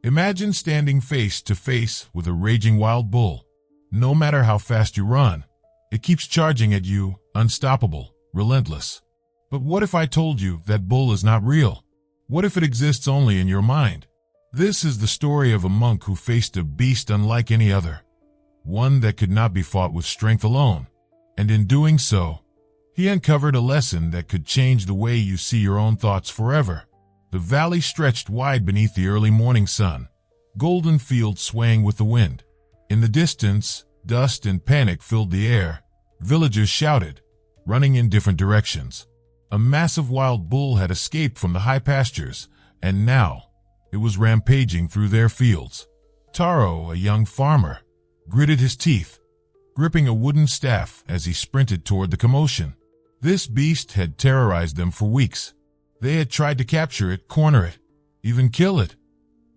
Imagine standing face to face with a raging wild bull. No matter how fast you run, it keeps charging at you, unstoppable, relentless. But what if I told you that bull is not real? What if it exists only in your mind? This is the story of a monk who faced a beast unlike any other, one that could not be fought with strength alone. And in doing so, he uncovered a lesson that could change the way you see your own thoughts forever. The valley stretched wide beneath the early morning sun, golden fields swaying with the wind. In the distance, dust and panic filled the air. Villagers shouted, running in different directions. A massive wild bull had escaped from the high pastures, and now it was rampaging through their fields. Taro, a young farmer, gritted his teeth, gripping a wooden staff as he sprinted toward the commotion. This beast had terrorized them for weeks. They had tried to capture it, corner it, even kill it,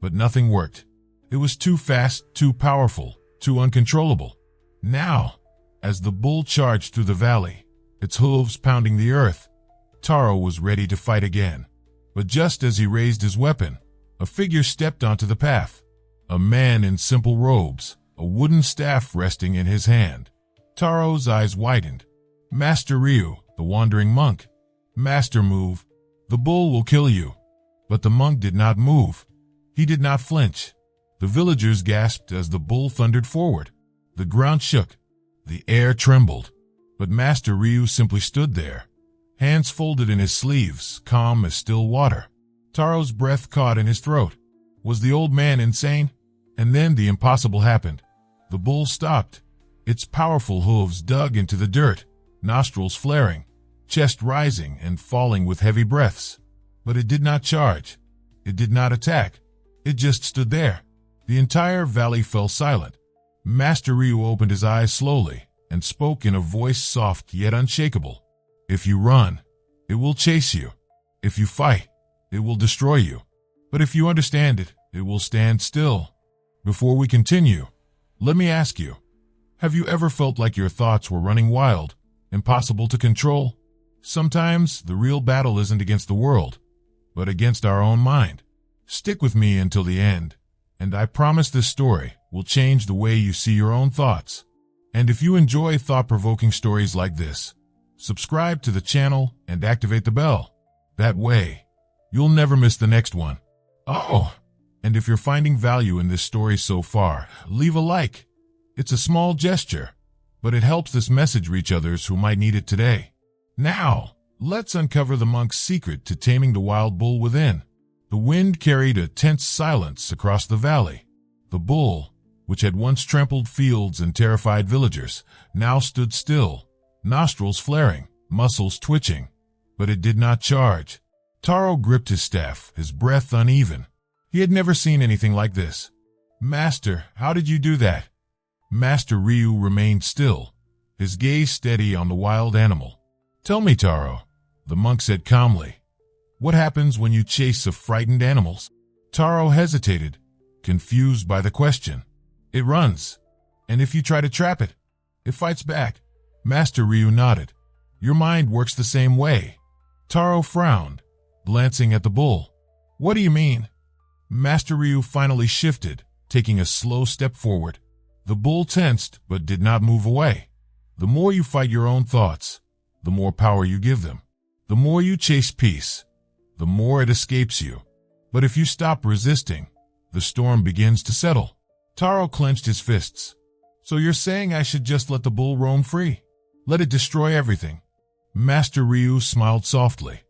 but nothing worked. It was too fast, too powerful, too uncontrollable. Now, as the bull charged through the valley, its hooves pounding the earth, Taro was ready to fight again. But just as he raised his weapon, a figure stepped onto the path. A man in simple robes, a wooden staff resting in his hand. Taro's eyes widened. Master Ryu, the wandering monk. Master, move. The bull will kill you. But the monk did not move. He did not flinch. The villagers gasped as the bull thundered forward. The ground shook. The air trembled. But Master Ryu simply stood there, hands folded in his sleeves, calm as still water. Taro's breath caught in his throat. Was the old man insane? And then the impossible happened. The bull stopped. Its powerful hooves dug into the dirt, nostrils flaring, chest rising and falling with heavy breaths. But it did not charge. It did not attack. It just stood there. The entire valley fell silent. Master Ryu opened his eyes slowly and spoke in a voice soft yet unshakable. If you run, it will chase you. If you fight, it will destroy you. But if you understand it, it will stand still. Before we continue, let me ask you, have you ever felt like your thoughts were running wild, impossible to control? Sometimes the real battle isn't against the world, but against our own mind. Stick with me until the end, and I promise this story will change the way you see your own thoughts. And if you enjoy thought-provoking stories like this, subscribe to the channel and activate the bell. That way, you'll never miss the next one. Oh, and if you're finding value in this story so far, leave a like. It's a small gesture, but it helps this message reach others who might need it today. Now, let's uncover the monk's secret to taming the wild bull within. The wind carried a tense silence across the valley. The bull, which had once trampled fields and terrified villagers, now stood still, nostrils flaring, muscles twitching. But it did not charge. Taro gripped his staff, his breath uneven. He had never seen anything like this. Master, how did you do that? Master Ryu remained still, his gaze steady on the wild animal. Tell me, Taro, the monk said calmly. What happens when you chase a frightened animal? Taro hesitated, confused by the question. It runs. And if you try to trap it, it fights back. Master Ryu nodded. Your mind works the same way. Taro frowned, glancing at the bull. What do you mean? Master Ryu finally shifted, taking a slow step forward. The bull tensed but did not move away. The more you fight your own thoughts, the more power you give them. The more you chase peace, the more it escapes you. But if you stop resisting, the storm begins to settle. Taro clenched his fists. So you're saying I should just let the bull roam free? Let it destroy everything? Master Ryu smiled softly.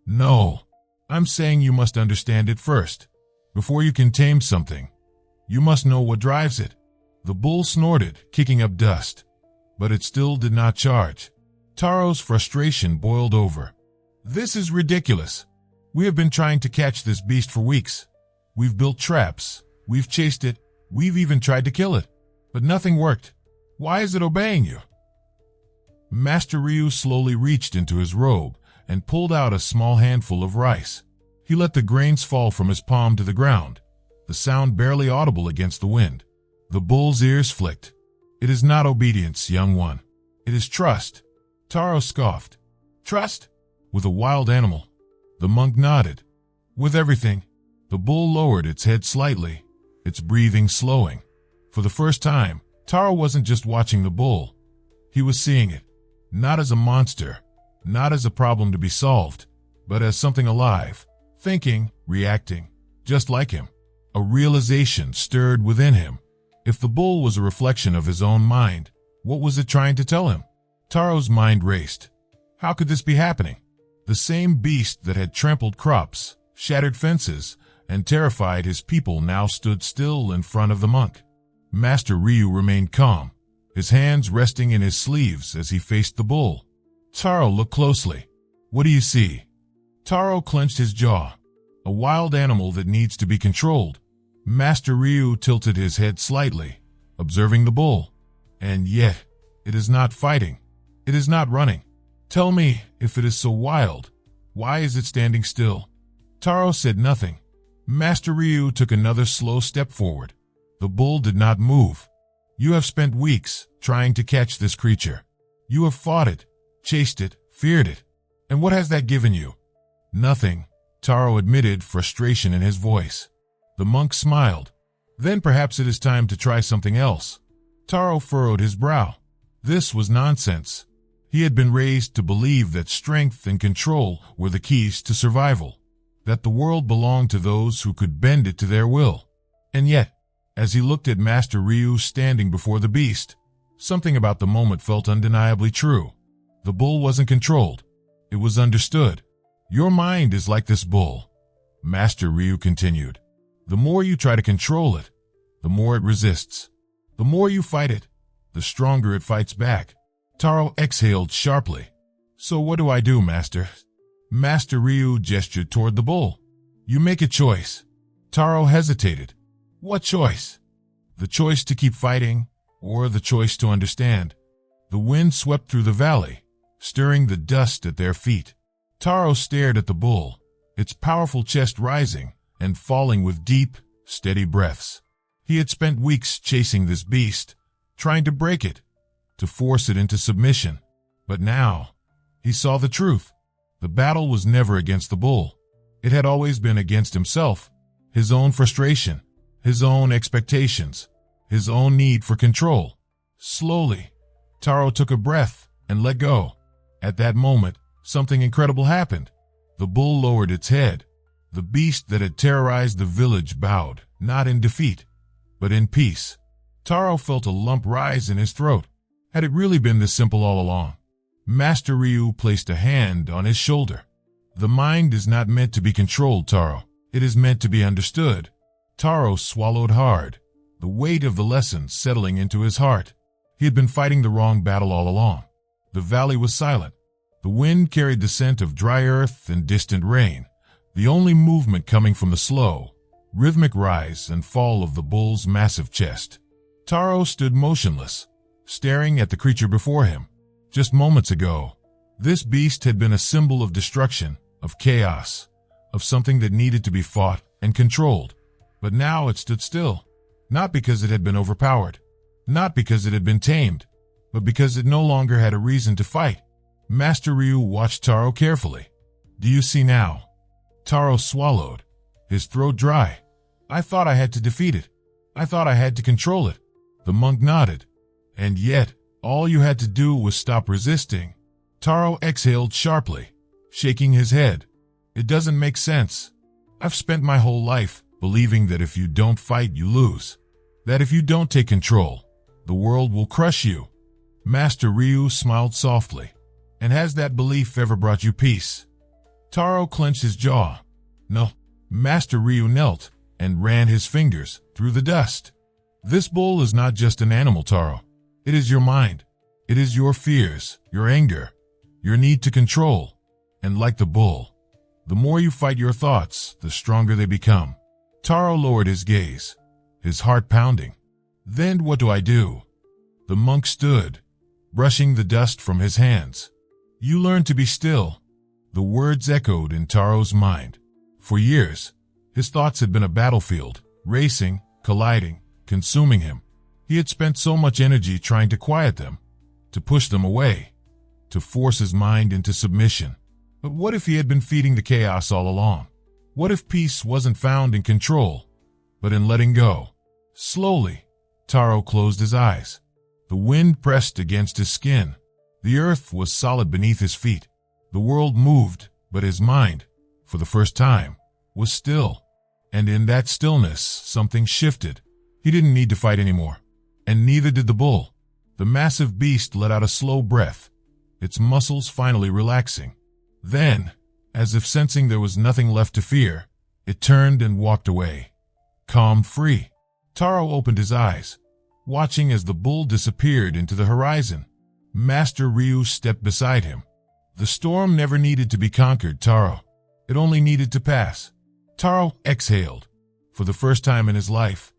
No, I'm saying you must understand it first. Before you can tame something, you must know what drives it. The bull snorted, kicking up dust, but it still did not charge. Taro's frustration boiled over. This is ridiculous. We have been trying to catch this beast for weeks. We've built traps, we've chased it, we've even tried to kill it, but nothing worked. Why is it obeying you? Master Ryu slowly reached into his robe and pulled out a small handful of rice. He let the grains fall from his palm to the ground, the sound barely audible against the wind. The bull's ears flicked. It is not obedience, young one. It is trust. Taro scoffed. Trust? With a wild animal? The monk nodded. With everything. The bull lowered its head slightly, its breathing slowing. For the first time, Taro wasn't just watching the bull. He was seeing it, not as a monster, not as a problem to be solved, but as something alive, thinking, reacting, just like him. A realization stirred within him. If the bull was a reflection of his own mind, what was it trying to tell him? Taro's mind raced. How could this be happening? The same beast that had trampled crops, shattered fences, and terrified his people now stood still in front of the monk. Master Ryu remained calm, his hands resting in his sleeves as he faced the bull. Taro looked closely. What do you see? Taro clenched his jaw. A wild animal that needs to be controlled. Master Ryu tilted his head slightly, observing the bull. And yet, it is not fighting. It is not running. Tell me, if it is so wild, why is it standing still? Taro said nothing. Master Ryu took another slow step forward. The bull did not move. You have spent weeks trying to catch this creature. You have fought it, chased it, feared it. And what has that given you? Nothing, Taro admitted, frustration in his voice. The monk smiled. Then perhaps it is time to try something else. Taro furrowed his brow. This was nonsense. He had been raised to believe that strength and control were the keys to survival, that the world belonged to those who could bend it to their will. And yet, as he looked at Master Ryu standing before the beast, something about the moment felt undeniably true. The bull wasn't controlled. It was understood. Your mind is like this bull, Master Ryu continued. The more you try to control it, the more it resists. The more you fight it, the stronger it fights back. Taro exhaled sharply. So what do I do, Master? Master Ryu gestured toward the bull. You make a choice. Taro hesitated. What choice? The choice to keep fighting, or the choice to understand? The wind swept through the valley, stirring the dust at their feet. Taro stared at the bull, its powerful chest rising and falling with deep, steady breaths. He had spent weeks chasing this beast, trying to break it, to force it into submission. But now, he saw the truth. The battle was never against the bull. It had always been against himself, his own frustration, his own expectations, his own need for control. Slowly, Taro took a breath and let go. At that moment, something incredible happened. The bull lowered its head. The beast that had terrorized the village bowed, not in defeat, but in peace. Taro felt a lump rise in his throat. Had it really been this simple all along? Master Ryu placed a hand on his shoulder. The mind is not meant to be controlled, Taro. It is meant to be understood. Taro swallowed hard, the weight of the lesson settling into his heart. He had been fighting the wrong battle all along. The valley was silent. The wind carried the scent of dry earth and distant rain, the only movement coming from the slow, rhythmic rise and fall of the bull's massive chest. Taro stood motionless, staring at the creature before him. Just moments ago, this beast had been a symbol of destruction, of chaos, of something that needed to be fought and controlled. But now it stood still, not because it had been overpowered, not because it had been tamed, but because it no longer had a reason to fight. Master Ryu watched Taro carefully. Do you see now? Taro swallowed, his throat dry. I thought I had to defeat it. I thought I had to control it. The monk nodded. And yet, all you had to do was stop resisting. Taro exhaled sharply, shaking his head. It doesn't make sense. I've spent my whole life believing that if you don't fight, you lose. That if you don't take control, the world will crush you. Master Ryu smiled softly. And has that belief ever brought you peace? Taro clenched his jaw. No. Master Ryu knelt and ran his fingers through the dust. This bull is not just an animal, Taro. It is your mind. It is your fears, your anger, your need to control. And like the bull, the more you fight your thoughts, the stronger they become. Taro lowered his gaze, his heart pounding. Then what do I do? The monk stood, brushing the dust from his hands. You learn to be still. The words echoed in Taro's mind. For years, his thoughts had been a battlefield, racing, colliding, consuming him. He had spent so much energy trying to quiet them, to push them away, to force his mind into submission. But what if he had been feeding the chaos all along? What if peace wasn't found in control, but in letting go. Slowly, Taro closed his eyes. The wind pressed against his skin. The earth was solid beneath his feet. The world moved, but his mind, for the first time, was still. And in that stillness, something shifted. He didn't need to fight anymore. And neither did the bull. The massive beast let out a slow breath, its muscles finally relaxing. Then, as if sensing there was nothing left to fear, it turned and walked away. Calm, free. Taro opened his eyes, watching as the bull disappeared into the horizon. Master Ryu stepped beside him. The storm never needed to be conquered, Taro. It only needed to pass. Taro exhaled. For the first time in his life,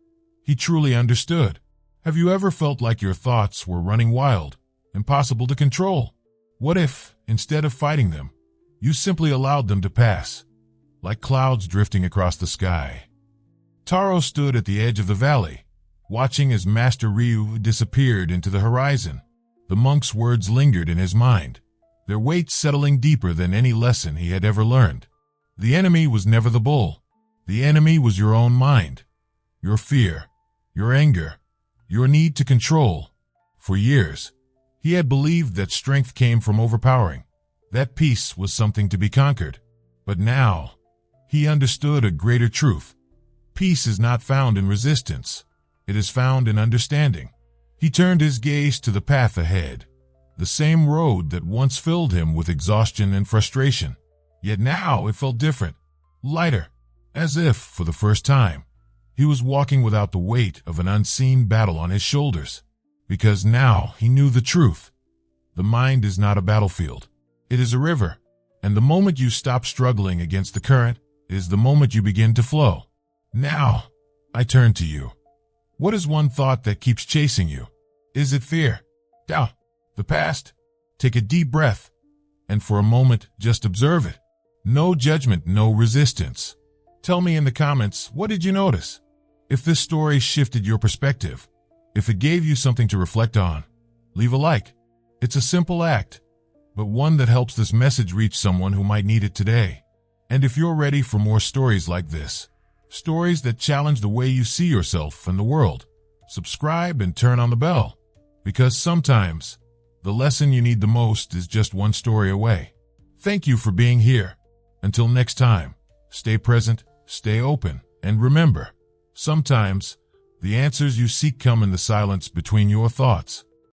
he truly understood. Have you ever felt like your thoughts were running wild, impossible to control? What if, instead of fighting them, you simply allowed them to pass, like clouds drifting across the sky? Taro stood at the edge of the valley, watching as Master Ryu disappeared into the horizon. The monk's words lingered in his mind, their weight settling deeper than any lesson he had ever learned. The enemy was never the bull. The enemy was your own mind, your fear, your anger, your need to control. For years, he had believed that strength came from overpowering, that peace was something to be conquered. But now, he understood a greater truth. Peace is not found in resistance. It is found in understanding. He turned his gaze to the path ahead, the same road that once filled him with exhaustion and frustration. Yet now it felt different, lighter, as if, for the first time, he was walking without the weight of an unseen battle on his shoulders. Because now he knew the truth. The mind is not a battlefield. It is a river. And the moment you stop struggling against the current is the moment you begin to flow. Now, I turn to you. What is one thought that keeps chasing you? Is it fear? Doubt? The past? Take a deep breath, and for a moment, just observe it. No judgment, no resistance. Tell me in the comments, what did you notice? If this story shifted your perspective, if it gave you something to reflect on, leave a like. It's a simple act, but one that helps this message reach someone who might need it today. And if you're ready for more stories like this, stories that challenge the way you see yourself and the world, subscribe and turn on the bell. Because sometimes, the lesson you need the most is just one story away. Thank you for being here. Until next time, stay present, stay open, and remember, sometimes, the answers you seek come in the silence between your thoughts.